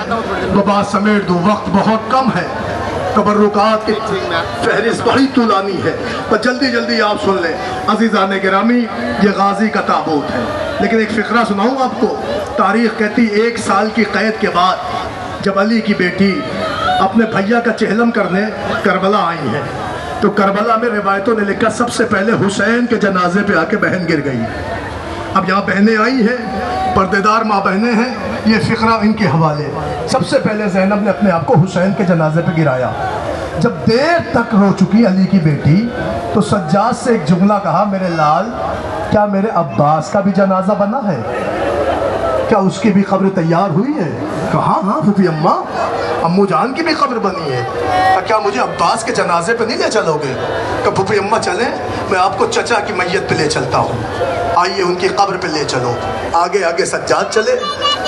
بات سمیٹ دو، وقت بہت کم ہے، تبرکات کی فہرست بڑی طولانی ہے، پر جلدی جلدی آپ سن لیں۔ عزیزان گرامی، یہ غازی کا تابوت ہے، لیکن ایک فقرہ سناؤں آپ کو۔ تاریخ کہتی 1 سال کی قید کے بعد جب علی کی بیٹی اپنے بھیا کا چہلم کرنے کربلا آئی ہیں تو کربلا میں روایتوں نے لکھا سب سے پہلے حسین کے جنازے پہ آ کے بہن گر گئی۔ اب یہاں بہنیں آئی ہیں، پردیدار ماں بہنیں ہیں، یہ فقرہ ان کے حوالے۔ سب سے پہلے زینب نے اپنے آپ کو حسین کے جنازے پہ گرایا۔ جب دیر تک رو چکی علی کی بیٹی تو سجاد سے ایک جملہ کہا، میرے لال کیا میرے عباس کا بھی جنازہ بنا ہے؟ کیا اس کی بھی قبر تیار ہوئی ہے؟ کہا ہاں پھوپھی اماں، امو جان کی بھی قبر بنی ہے۔ کیا مجھے عباس کے جنازے پہ نہیں لے چلو گے؟ کہ پھوپھی اماں چلیں، میں آپ کو چچا کی میت پہ لے چلتا ہوں، آئیے ان کی قبر پہ لے چلو۔ آگے آگے سجاد چلے،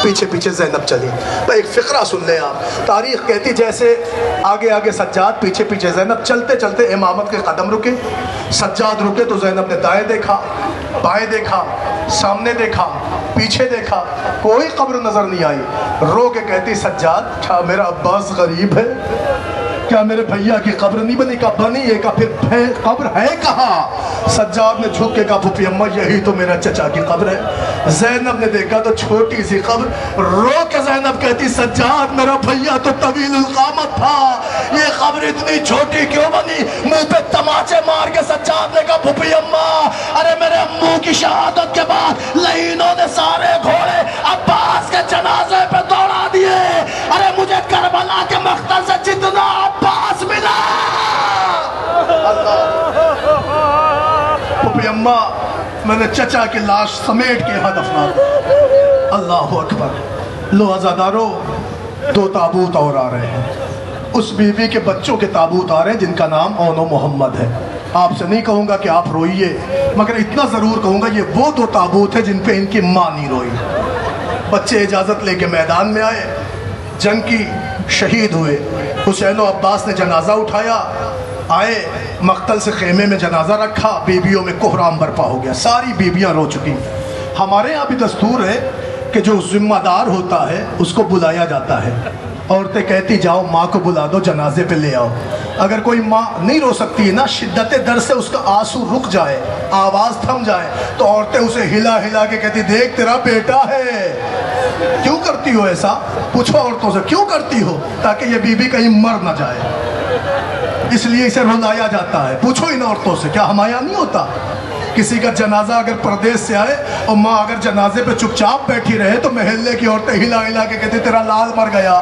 پیچھے پیچھے زینب چلی۔ ایک فقرہ سن لیں آپ۔ تاریخ کہتی جیسے آگے آگے سجاد پیچھے پیچھے زینب، چلتے چلتے امامت کے قدم رکے، سجاد رکے تو زینب نے دائیں دیکھا، بائیں دیکھا، سامنے دیکھا، پیچھے دیکھا، کوئی قبر نظر نہیں آئی۔ رو کے کہتی سجاد کیا میرا عباس غریب ہے؟ کیا میرے بھیا کی قبر نہیں بنی؟ کہا بنی ہے۔ کہا پھر قبر ہے کہاں؟ سجاد نے جھک کے کہا پھوپھی اماں یہی تو میرا چچا کی قبر ہے۔ زینب نے دیکھا تو چھوٹی سی قبر، رو کے زینب کہتی سجاد میرا بھیا تو طویل القامت تھا، یہ قبر اتنی چھوٹی کیوں بنی؟ منہ پہ تماچے مار کے سجاد نے کہا پھوپھی اماں ارے میرے امو کی شہادت کے بعد لعینوں نے سارے گھوڑے عباس کے جنازے پہ دوڑا دیے، ارے مجھے کربلا کے مقتل سے جتنا عباس ملا۔ پھوپھی اماں میں نے چچا کی لاش سمیٹ کے یہاں دفنا دی۔ اللہ اکبر۔ لو عزادارو، 2 تابوت اور آ رہے ہیں، اس بیوی کے بچوں کے تابوت آ رہے ہیں جن کا نام اون و محمد ہے۔ آپ سے نہیں کہوں گا کہ آپ روئیے، مگر اتنا ضرور کہوں گا یہ وہ 2 تابوت ہیں جن پہ ان کی ماں نہیں روئی۔ بچے اجازت لے کے میدان میں آئے، جنگ کی شہید ہوئے۔ حسین و عباس نے جنازہ اٹھایا، آئے مقتل سے خیمے میں جنازہ رکھا، بیویوں میں کوہرام برپا ہو گیا، ساری بیویاں رو چکی۔ ہمارے یہاں بھی دستور ہے کہ جو ذمہ دار ہوتا ہے اس کو بلایا جاتا ہے، عورتیں کہتی جاؤ ماں کو بلا دو جنازے پہ لے آؤ۔ اگر کوئی ماں نہیں رو سکتی نا، شدت درد سے اس کا آنسو رک جائے، آواز تھم جائے، تو عورتیں اسے ہلا ہلا کے کہتی دیکھ تیرا بیٹا ہے۔ کیوں کرتی ہو ایسا؟ پوچھو عورتوں سے کیوں کرتی ہو؟ تاکہ یہ بیوی کہیں مر نہ جائے، اس لیے اسے رلایا جاتا ہے۔ پوچھو ان عورتوں سے، کیا ہمارے یہاں نہیں ہوتا؟ کسی کا جنازہ اگر پردیس سے آئے اور ماں اگر جنازے پہ چپ چاپ بیٹھی رہے تو محلے کی عورتیں ہلا ہلا کے کہتی تیرا لال مر گیا،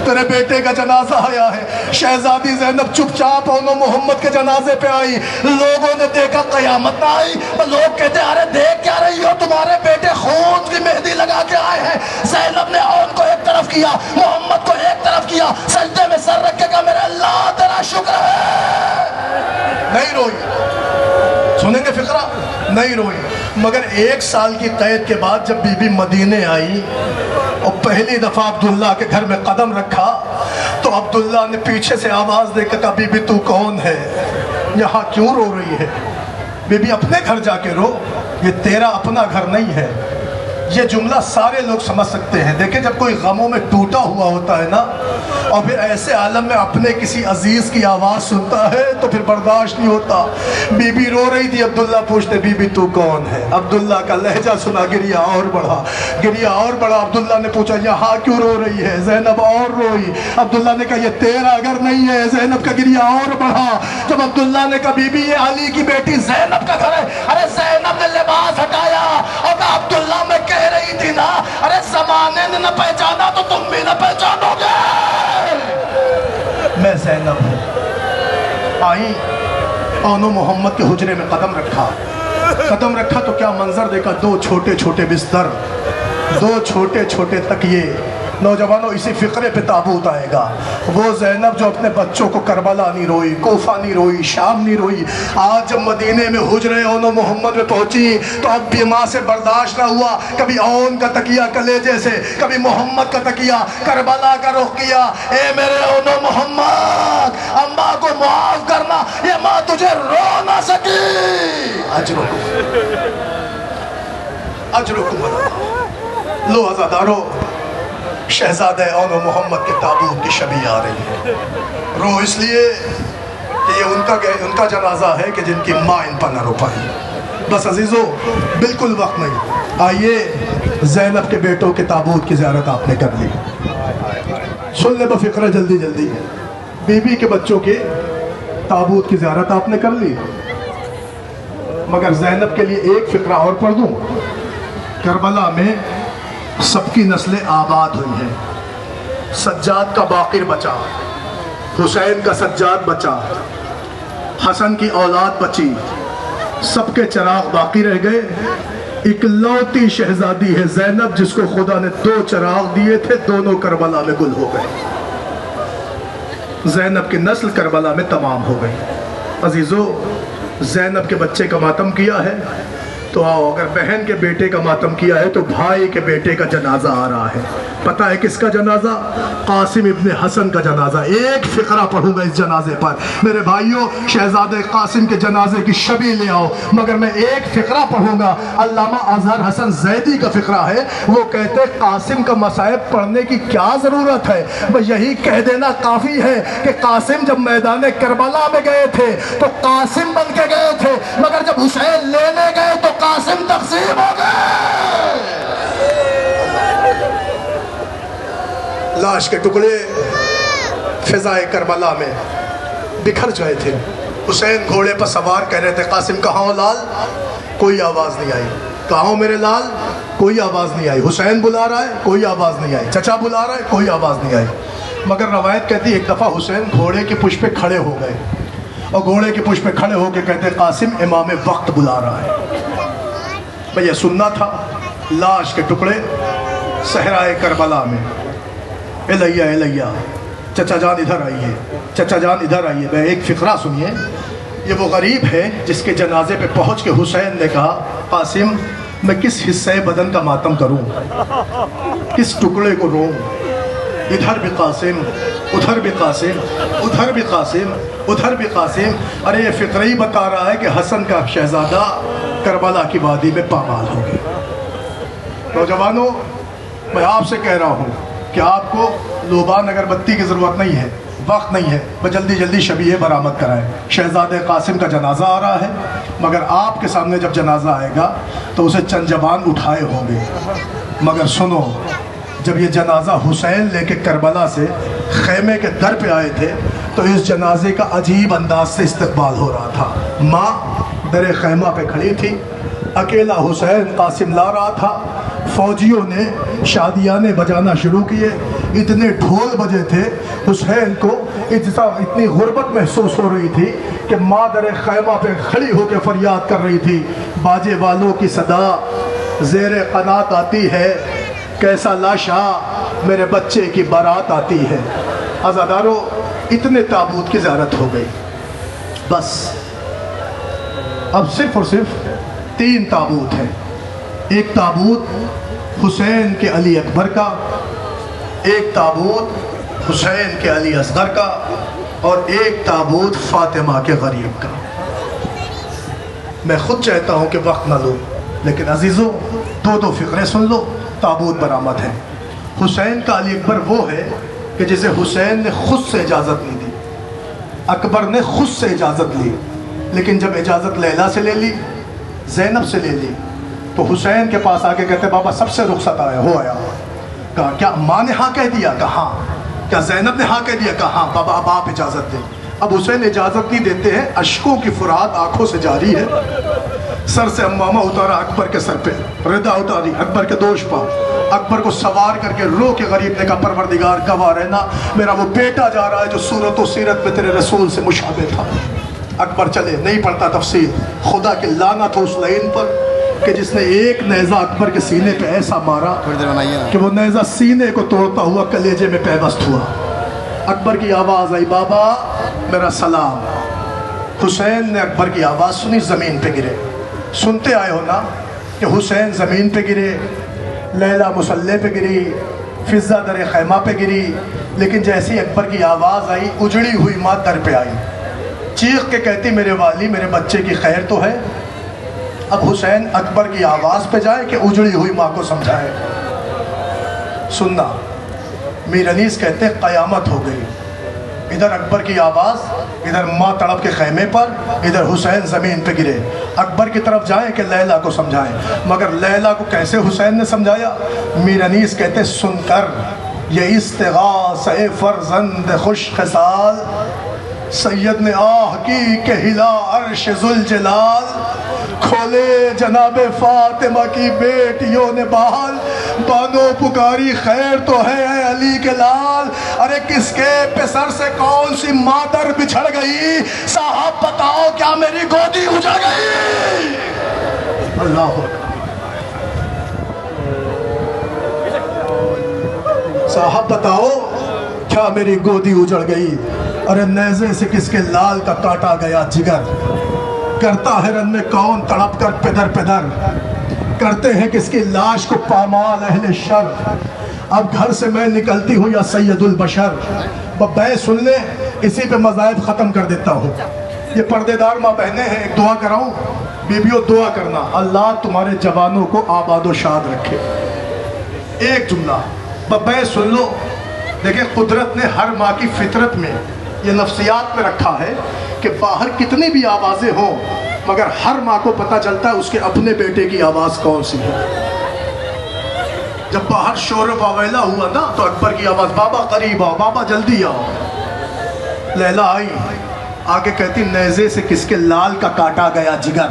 تیرے بیٹے کا جنازہ آیا ہے۔ شہزادی زینب چپ چاپ اون و محمد کے جنازے پہ آئی، لوگوں نے دیکھا، قیامت نہ آئی، لوگ کہتے ارے دیکھ کیا رہی ہو، تمہارے بیٹے خون کی مہندی لگا کے آئے ہیں۔ زینب نے اون کو ایک طرف کیا، محمد کو ایک طرف کیا، سجدے میں سر رکھ کے کہا میرے اللہ تیرا شکر ہے۔ نہیں روئی، سنیں گے فقرہ؟ نہیں روئی۔ مگر 1 سال کی قید کے بعد جب بی بی مدینے آئی اور پہلی دفعہ عبداللہ کے گھر میں قدم رکھا تو عبداللہ نے پیچھے سے آواز دے کے کہا بی بی تو کون ہے؟ یہاں کیوں رو رہی ہے؟ بی بی اپنے گھر جا کے رو، یہ تیرا اپنا گھر نہیں ہے، یہ جملہ سارے لوگ سمجھ سکتے ہیں. دیکھیں جب کوئی غموں میں ٹوٹا ہوا ہوتا ہے نا اور پھر ایسے عالم میں اپنے کسی عزیز کی آواز سنتا ہے تو پھر برداشت نہیں ہوتا. بی بی رو رہی تھی, عبداللہ پوچھتے بی بی تو کون ہے؟ عبداللہ کا لہجہ سنا, گریا اور بڑھا, گریا اور بڑھا. عبداللہ نے پوچھا یہاں کیوں رو رہی ہے؟ زینب اور روئی. عبداللہ نے کہا یہ تیرا گھر نہیں ہے. زینب کا گریا اور بڑھا. جب عبداللہ نے کہا بی بی یہ علی کی بیٹی زینب کا گھر ہے, ارے زینب نے لباس ہٹایا اور کہا عبداللہ میں کہہ رہی تھی نا, ارے زمانے نے نہ پہچانا تو تم بھی نہ پہچانو گے. میں زینب ہوں. آئی آنو محمد کے حجرے میں قدم رکھا تو کیا منظر دیکھا. دو چھوٹے چھوٹے بستر, دو چھوٹے چھوٹے تکیے. نوجوانوں اسی فقرے پہ تابوت آئے گا. وہ زینب جو اپنے بچوں کو کربلا نہیں روئی, کوفہ نہیں روئی, شام نہیں روئی, آج جب مدینے میں حجرے اونو محمد میں پہنچی تو اب بھی ماں سے برداشت نہ ہوا. کبھی اون کا تکیہ کلیجے سے, کبھی محمد کا تکیہ, کربلا کا رخ کیا. اے میرے اونو محمد, اماں کو معاف کرنا, یہ ماں تجھے رو نہ سکی. اجرکم اللہ. لو عزادارو, شہزادہ اونو محمد کے تابوت کی شبیہ آ رہی ہے. رو اس لیے کہ یہ ان کا جنازہ ہے کہ جن کی ماں ان پر نہ رو پائی. بس عزیزو بالکل وقت نہیں. آئیے زینب کے بیٹوں کے تابوت کی زیارت آپ نے کر لی. سن لے بفقرہ جلدی جلدی. بی بی کے بچوں کے تابوت کی زیارت آپ نے کر لی, مگر زینب کے لیے ایک فقرہ اور پڑھ دوں. کربلا میں سب کی نسلیں آباد ہوئی ہیں. سجاد کا باقر بچا, حسین کا سجاد بچا, حسن کی اولاد بچی, سب کے چراغ باقی رہ گئے. اکلوتی شہزادی ہے زینب جس کو خدا نے 2 چراغ دیے تھے, دونوں کربلا میں گل ہو گئے. زینب کی نسل کربلا میں تمام ہو گئی. عزیزو زینب کے بچے کا ماتم کیا ہے تو آؤ, اگر بہن کے بیٹے کا ماتم کیا ہے تو بھائی کے بیٹے کا جنازہ آ رہا ہے. پتہ ہے کس کا جنازہ؟ قاسم ابن حسن کا جنازہ. ایک فقرہ پڑھوں گا اس جنازے پر. میرے بھائیوں شہزادہ قاسم کے جنازے کی شبیہ لے آؤ, مگر میں ایک فقرہ پڑھوں گا. علامہ اظہر حسن زیدی کا فقرہ ہے. وہ کہتے قاسم کا مصائب پڑھنے کی کیا ضرورت ہے, بس یہی کہہ دینا کافی ہے کہ قاسم جب میدان کربلا میں گئے تھے تو قاسم بن کے گئے تھے, مگر جب حسین لینے گئے تو قاسم تقسیم ہو گئے. لاش کے ٹکڑے فضائے کربلا میں بکھر گئے تھے. حسین گھوڑے پر سوار کہہ رہے تھے قاسم کہاں ہو لال؟ کوئی آواز نہیں آئی. کہاں ہو میرے لال؟ کوئی آواز نہیں آئی. حسین بلا رہا ہے, کوئی آواز نہیں آئی. چچا بلا رہا ہے, کوئی آواز نہیں آئی. مگر روایت کہتی ایک دفعہ حسین گھوڑے کے پشت پہ کھڑے ہو گئے اور گھوڑے کے پشت پہ کھڑے ہو کے کہتے قاسم امام وقت بلا رہا ہے. بھئی سننا تھا. لاش کے ٹکڑے صحرائے کربلا میں. الیہ الیہ, چچا جان ادھر آئیے, چچا جان ادھر آئیے. میں ایک فقرہ سنیے. یہ وہ غریب ہے جس کے جنازے پہ پہنچ کے حسین نے کہا قاسم میں کس حصے بدن کا ماتم کروں, کس ٹکڑے کو روں؟ ادھر بھی قاسم, ادھر بھی قاسم, ادھر بھی قاسم, ادھر بھی قاسم. ارے یہ فقرہ ہی بتا رہا ہے کہ حسن کا شہزادہ کربلا کی وادی میں پامال ہو گیا. نوجوانوں میں آپ سے کہہ رہا ہوں کہ آپ کو لوبان اگربتی کی ضرورت نہیں ہے, وقت نہیں ہے, بس جلدی جلدی شبیہ برآمد کرائیں. شہزادہ قاسم کا جنازہ آ رہا ہے, مگر آپ کے سامنے جب جنازہ آئے گا تو اسے چند زبان اٹھائے ہوں گے. مگر سنو, جب یہ جنازہ حسین لے کے کربلا سے خیمے کے در پہ آئے تھے تو اس جنازے کا عجیب انداز سے استقبال ہو رہا تھا. ماں در خیمہ پہ کھڑی تھی, اکیلا حسین قاسم لا رہا تھا. فوجیوں نے شادیانے بجانا شروع کیے. اتنے ڈھول بجے تھے, حسین کو اتنی غربت محسوس ہو رہی تھی کہ ماں در خیمہ پہ کھڑی ہو کے فریاد کر رہی تھی. باجے والوں کی صدا زیر قنات آتی ہے, کیسا لاشا میرے بچے کی بارات آتی ہے. عزادارو اتنے تابوت کی زیارت ہو گئی. بس اب صرف اور صرف 3 تابوت ہیں. ایک تابوت حسین کے علی اکبر کا, ایک تابوت حسین کے علی اصغر کا, اور ایک تابوت فاطمہ کے غریب کا. میں خود چاہتا ہوں کہ وقت نہ لوں, لیکن عزیزو دو فقرے سن لو، تابوت برآمد ہے۔ حسین کا علی اکبر وہ ہے کہ جسے حسین نے خود سے اجازت نہیں دی، اکبر نے خود سے اجازت لی، لیکن جب اجازت لیلا سے لے لی، زینب سے لے لی، تو حسین کے پاس آ کے کہتے بابا سب سے رخصت آیا۔ کہا کیا ماں نے ہاں کہہ دیا؟ کہا ہاں۔ کیا زینب نے ہاں کہہ دیا؟ کہا ہاں۔ بابا اب آپ اجازت دیں۔ اب حسین اجازت نہیں دیتے ہیں، اشکوں کی فرات آنکھوں سے جاری ہے، سر سے امامہ اتارا اکبر کے سر پہ، ردا اتاری اکبر کے دوش پر، اکبر کو سوار کر کے رو کے غریب نے کہا پروردگار گواہ رہنا، میرا وہ بیٹا جا رہا ہے جو صورت و سیرت میں تیرے رسول سے مشابہ تھا۔ اکبر چلے، نہیں پڑھتا تفسیر، خدا کی لعنت ہو اس لعین پر کہ جس نے ایک نیزہ اکبر کے سینے پہ ایسا مارا کہ وہ نیزہ سینے کو توڑتا ہوا کلیجے میں پیوست ہوا۔ اکبر کی آواز آئی بابا میرا سلام۔ حسین نے اکبر کی آواز سنی، زمین پہ گرے۔ سنتے آئے ہو نا کہ حسین زمین پہ گرے، لیلا مصلی پہ گری، فضہ در خیمہ پہ گری، لیکن جیسی اکبر کی آواز آئی اجڑی ہوئی ماں در پہ آئی، چیخ کے کہتی میرے والی میرے بچے کی خیر تو ہے۔ اب حسین اکبر کی آواز پہ جائے کہ اجڑی ہوئی ماں کو سمجھائے؟ سننا، میر انیس کہتے ہیں قیامت ہو گئی، ادھر اکبر کی آواز، ادھر ماں تڑپ کے خیمے پر، ادھر حسین زمین پہ گرے۔ اکبر کی طرف جائیں کہ لیلا کو سمجھائیں، مگر لیلا کو کیسے حسین نے سمجھایا؟ میر انیس کہتے سن کر یہ استغاثہ فرزند خوش خصال، سید نے آہ کی کہ ہلا عرش ذوالجلال، کھولے جناب فاطمہ کی بیٹیوں نے بال، بانو پکاری خیر تو ہے اے علی کے لال، ارے کس کے پسر سے کون سی مادر بچھڑ گئی، صاحب بتاؤ کیا میری گودی اجڑ گئی؟ اللہ صاحب بتاؤ کیا میری گودی اجڑ گئی؟ ارے نیزے سے کس کے لال کا کاٹا گیا جگر، کرتا ہے رن میں کون تڑپ کر پدر پدر، کرتے ہیں کس کی لاش کو پامال اہل شر، اب گھر سے میں نکلتی ہوں یا سید البشر۔ بے سن لیں، اسی پہ مذاہب ختم کر دیتا ہوں۔ یہ پردے دار ماں بہنیں ہیں، ایک دعا کراؤں، بیبیوں دعا کرنا، اللہ تمہارے جوانوں کو آباد و شاد رکھے۔ ایک جملہ بے سن لو، دیکھیں قدرت نے ہر ماں کی فطرت میں یہ نفسیات میں رکھا ہے کہ باہر کتنی بھی آوازیں ہوں مگر ہر ماں کو پتہ چلتا ہے اس کے اپنے بیٹے کی آواز کون سی ہے۔ جب باہر شور و واویلا ہوا نا تو اکبر کی آواز بابا قریب آؤ، بابا جلدی آؤ۔ لیلا آئی، آگے کہتی نیزے سے کس کے لال کا کاٹا گیا جگر،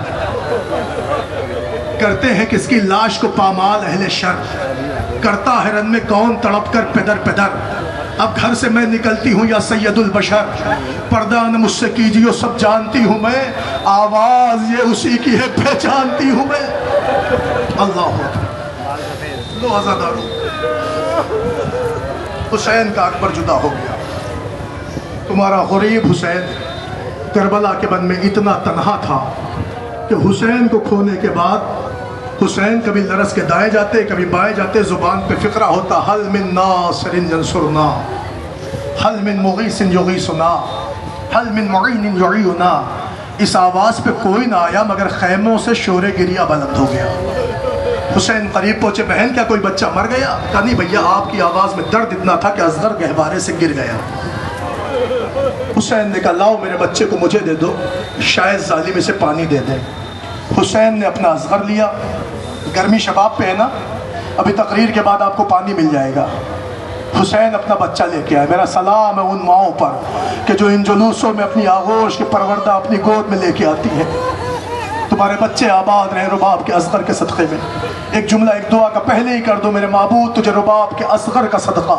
کرتے ہیں کس کی لاش کو پامال اہل شر، کرتا ہے رن میں کون تڑپ کر پدر پدر، اب گھر سے میں نکلتی ہوں یا سید البشر، پردہ نہ مجھ سے کیجیو سب جانتی ہوں میں، آواز یہ اسی کی ہے پہچانتی ہوں میں۔ اللہ لو عزادارو، حسین کا اکبر جدا ہو گیا، تمہارا غریب حسین کربلا کے بن میں اتنا تنہا تھا کہ حسین کو کھونے کے بعد حسین کبھی لرز کے دائیں جاتے کبھی بائیں جاتے، زبان پہ فقرہ ہوتا حل من ناصر ینصرنا، حل من مغیث یغیثنا، حل من معین یعیننا۔ اس آواز پہ کوئی نہ آیا مگر خیموں سے شور گریہ بلند ہو گیا۔ حسین قریب پہنچے، بہن کیا کوئی بچہ مر گیا؟ کہا نہیں بھیا، آپ کی آواز میں درد اتنا تھا کہ اصغر گہوارے سے گر گیا۔ حسین نے کہا لاؤ میرے بچے کو مجھے دے دو، شاید ظالم اسے پانی دے دے۔ حسین نے اپنا اصغر لیا، گرمی شباب پہ ہے نا، ابھی تقریر کے بعد آپ کو پانی مل جائے گا۔ حسین اپنا بچہ لے کے آئے۔ میرا سلام ہے ان ماؤں پر کہ جو ان جلوسوں میں اپنی آغوش کے پروردہ اپنی گود میں لے کے آتی ہے۔ تمہارے بچے آباد رہے رباب کے اصغر کے صدقے میں۔ ایک جملہ ایک دعا کا پہلے ہی کر دو، میرے معبود تجھے رباب کے اصغر کا صدقہ،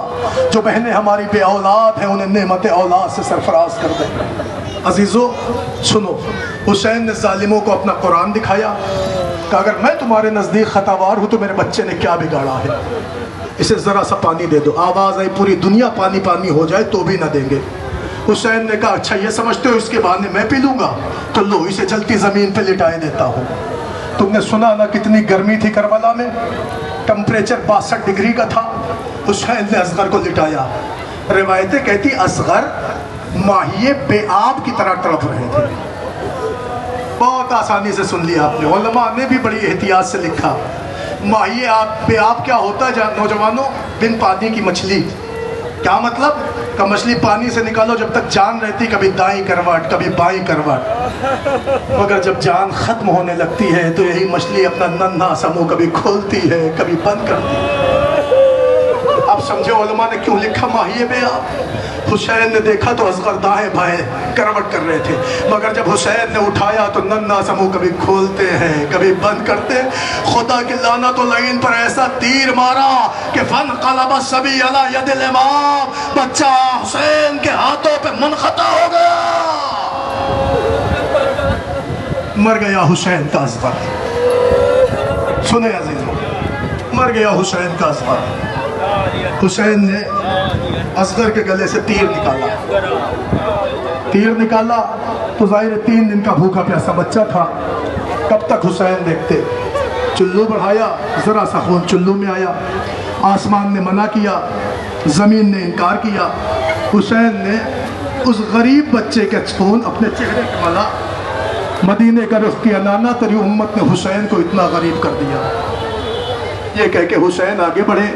جو بہنیں ہماری بے اولاد ہیں انہیں نعمت اولاد سے سرفراز کر دے۔ عزیزو سنو، حسین نے ظالموں کو اپنا قرآن دکھایا کہ اگر میں تمہارے نزدیک خطاوار ہوں تو میرے بچے نے کیا بگاڑا ہے، اسے ذرا سا پانی دے دو۔ آواز آئی پوری دنیا پانی پانی ہو جائے تو بھی نہ دیں گے۔ حسین نے کہا اچھا یہ سمجھتے ہو اس کے بہانے میں پی لوں گا، تو لو اسے جلتی زمین پہ لٹائے دیتا ہوں۔ تم نے سنا نا کتنی گرمی تھی کربلا میں، ٹمپریچر 62 ڈگری کا تھا۔ حسین نے اصغر کو لٹایا۔ روایتیں کہتی اصغر ماہیے بے آب کی طرح تڑپ رہے تھے۔ بہت آسانی سے سن لیا آپ نے، علماء نے بھی بڑی احتیاط سے لکھا ماہی آپ پہ آپ کیا ہوتا ہے نوجوانوں؟ بن پانی کی مچھلی. کیا مطلب؟ کہ مچھلی پانی سے نکالو جب تک جان رہتی کبھی دائیں کروٹ کبھی بائیں کروٹ، مگر جب جان ختم ہونے لگتی ہے تو یہی مچھلی اپنا ننھا سا منہ کبھی کھولتی ہے کبھی بند کرتی ہے. اب سمجھے علماء نے کیوں لکھا ماہیے بے آپ؟ حسین نے دیکھا تو اصغر دائیں بائیں کروٹ کر رہے تھے، مگر جب حسین نے اٹھایا تو ننھا سا منہ کبھی کھولتے ہیں کبھی بند کرتے. خدا کی لعنت و لعین پر ایسا تیر مارا کہ فانقلب الصبی علی ید الامام، بچہ حسین کے ہاتھوں پہ منقطع ہو گیا. مر گیا حسین کا اصغر. سنیں عزیزوں، مر گیا حسین کا اصغر. حسین نے اصغر کے گلے سے تیر نکالا تو ظاہر 3 دن کا بھوکا پیاسا بچہ تھا. کب تک حسین دیکھتے؟ چلو بڑھایا، ذرا سا خون چلو میں آیا. آسمان نے منع کیا، زمین نے انکار کیا. حسین نے اس غریب بچے کے خون اپنے چہرے پہ ملا. مدینے کا رخ کیا. نانا تری امت نے حسین کو اتنا غریب کر دیا. یہ کہہ کے حسین آگے بڑھے،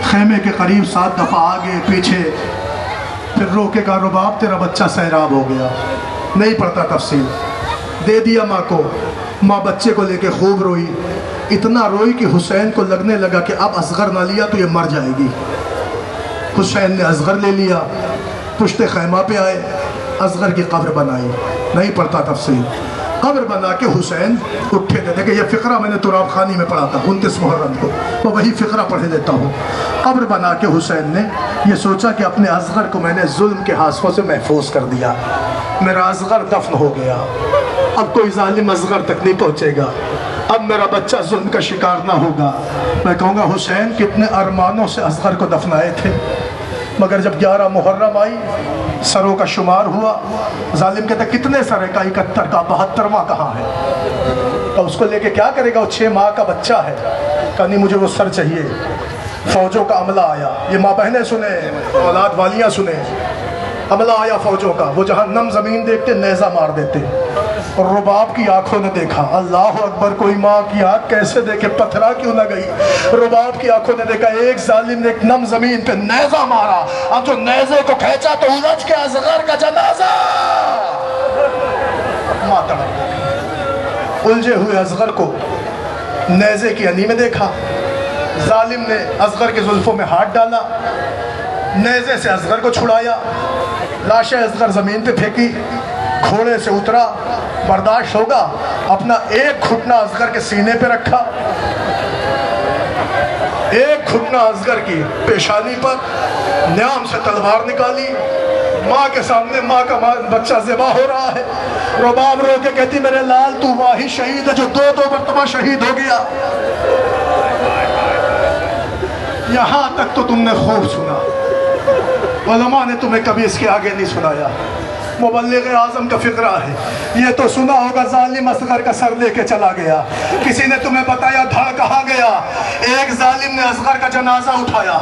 خیمے کے قریب 7 دفعہ آگے پیچھے، پھر روکے کا رباب تیرا بچہ سیراب ہو گیا. نہیں پڑھتا تفصیل. دے دیا ماں کو. ماں بچے کو لے کے خوب روئی. اتنا روئی کہ حسین کو لگنے لگا کہ اب اصغر نہ لیا تو یہ مر جائے گی. حسین نے اصغر لے لیا، پشت خیمہ پہ آئے، اصغر کی قبر بنائی. نہیں پڑھتا تفصیل. قبر بنا کے حسین اٹھے تھے کہ یہ فقرہ میں نے تراب خانی میں پڑھا تھا 29 محرم کو، میں وہی فقرہ پڑھے دیتا ہوں. قبر بنا کے حسین نے یہ سوچا کہ اپنے اصغر کو میں نے ظلم کے ہاتھوں سے محفوظ کر دیا. میرا اصغر دفن ہو گیا، اب کوئی ظالم اصغر تک نہیں پہنچے گا، اب میرا بچہ ظلم کا شکار نہ ہوگا. میں کہوں گا حسین کتنے ارمانوں سے اصغر کو دفنائے تھے، مگر جب 11 محرم آئی سروں کا شمار ہوا. ظالم کہتا کتنے سر ہے؟ کا 71 کا 72واں کہاں ہے؟ تو اس کو لے کے کیا کرے گا؟ وہ 6 ماہ کا بچہ ہے. کہا نہیں مجھے وہ سر چاہیے. فوجوں کا عملہ آیا. یہ ماں بہنیں سنیں، اولاد والیاں سنیں. عملہ آیا فوجوں کا. وہ جہاں نم زمین دیکھتے نیزہ مار دیتے. اور رباب کی آنکھوں نے دیکھا. اللہ اکبر. کوئی ماں کی آنکھ کیسے دیکھے؟ پتھرا کیوں نہ گئی؟ رباب کی آنکھوں نے دیکھا ایک ظالم نے ایک نم زمین پہ نیزہ مارا. اب جو نیزے کو کھینچا تو الجھ کے اصغر کا جنازہ. ماتم الجھے ہوئے اصغر کو نیزے کی انی میں دیکھا. ظالم نے اصغر کے زلفوں میں ہاتھ ڈالا، نیزے سے اصغر کو چھڑایا. لاش اصغر زمین پہ پھینکی. گھوڑے سے اترا. برداشت ہوگا؟ اپنا ایک گھٹنا اصغر کے سینے پہ رکھا، ایک گھٹنا اصغر کی پیشانی پر، نیام سے تلوار نکالی. ماں کے سامنے ماں کا بچہ ذبح ہو رہا ہے. رباب رو کے کہتی میرے لال تو واہی شہید ہے جو 2 مرتبہ شہید ہو گیا. یہاں تک تو تم نے خوب سنا، علماء نے تمہیں کبھی اس کے آگے نہیں سنایا. مبلغ اعظم کا فقرہ ہے. یہ تو سنا ہوگا ظالم اصغر کا سر لے کے چلا گیا. کسی نے تمہیں بتایا دھڑ کہاں گیا؟ ایک ظالم نے اصغر کا جنازہ اٹھایا،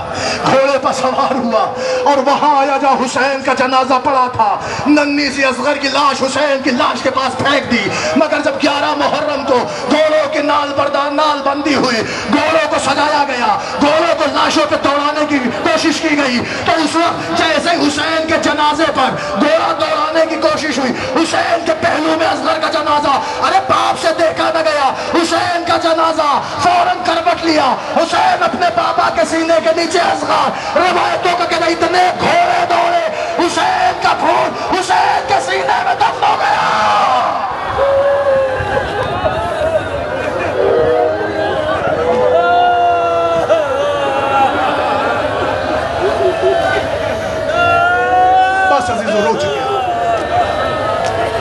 گھوڑے پر سوار ہوا اور وہاں آیا جہاں حسین کا جنازہ پڑا تھا. ننھی سی اصغر کی لاش حسین کی لاش کے پاس پھینک دی. مگر جب 11 محرم کو گھوڑوں کی نال بندی ہوئی، گھوڑوں کو سجایا گیا، گھوڑوں کو لاشوں پہ دوڑانے کی کوشش کی گئی، تو اس وقت جیسے حسین کے جنازے پر گھوڑا دوڑانے کی کوشش ہوئی، حسین کے پہلو میں اصغر کا جنازہ. ارے باپ سے دیکھا نہ گیا. حسین کا جنازہ فوراً کروٹ لیا. حسین اپنے بابا کے سینے کے نیچے اصغر. روایتوں کا کہنا اتنے گھوڑے دوڑے، حسین کا خون حسین کے سینے میں دفن ہو گیا. بس عزیزو رو چکے.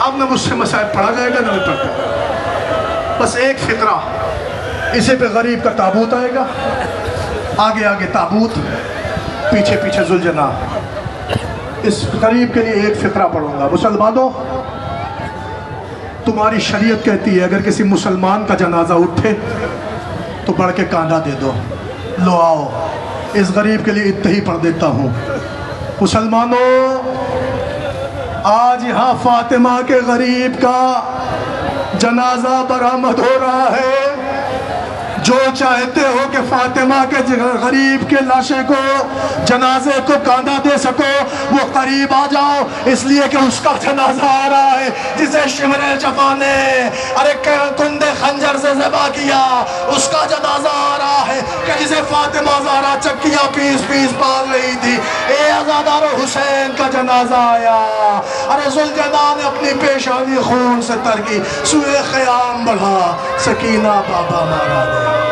اب نہ مجھ سے مسائل پڑھا جائے گا نہ میں پڑھتا. بس ایک فقرہ، اسے پہ غریب کا تابوت آئے گا، آگے آگے تابوت، پیچھے پیچھے ذوالجناح. اس غریب کے لیے ایک فقرہ پڑھوں گا. مسلمانوں، تمہاری شریعت کہتی ہے اگر کسی مسلمان کا جنازہ اٹھے تو بڑھ کے کاندھا دے دو. لو آؤ اس غریب کے لیے اتہی پڑھ دیتا ہوں. مسلمانوں، آج یہاں فاطمہ کے غریب کا جنازہ برآمد ہو رہا ہے. جو چاہتے ہو کہ فاطمہ کے غریب کے لاشے کو جنازے کو کاندھا دے سکو وہ قریب آ جاؤ اس لیے کہ اس کا جنازہ آ رہا ہے جسے شمر جفا نے کندے خنجر سے ذبح کیا اس کا جنازہ آ رہا ہے کہ جسے فاطمہ زہرا چکیاں پیس پیس پال رہی تھی اے عزادار حسین کا جنازہ آیا ارے ذوالجلال نے اپنی پیشانی خون سے تر کی سوئے خیام بڑھا سکینہ بابا مارا دے